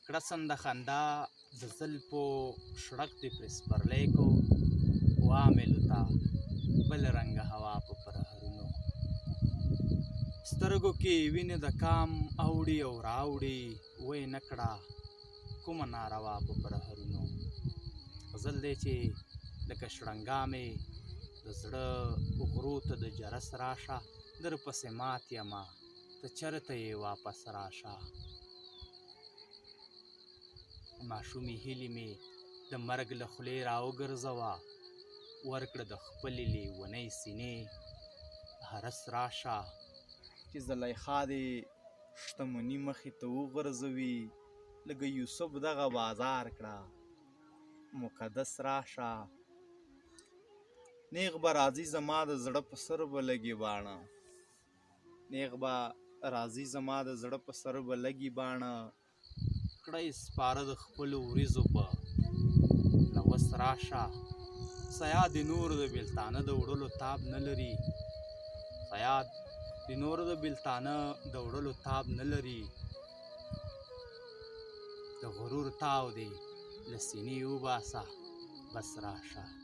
کړه سند خندا د زلفو شړک دې پرې سپرلی کو وامې لوتا بل رنګه هوا په پرهرونو سترګو کې وینې د کام اوړي او راوړي وې نه کړه کومه ناروا په پرهرونو غزل دی چې لکه شړنګا مې د زړه غرو ته د جرس راشه در پسې مات یمه ته چرته یې واپس راشه ماشومې هیلې مې د مرګ له خولې راوګرځوه ورکړه د خپلې لیونۍ سینې هرس راشه چې زلیخا دې شتمني مخې ته وغورځوي لکه یوسف دغه بازار کړه مقدس راشه نیغ به راځي زما د زړه په سر به لګي باڼه نیغ به راځي زما د زړه په سر به لګي باڼه کړه یې سپاره د خپلو وریځو په نوس راشه سیاد د نور د بېلتانه د وړلو تاب نه لري سیاد د نور د بېلتانه د وړلو تاب نه لري د غرور تاو دی له سینې وباسه بس راشه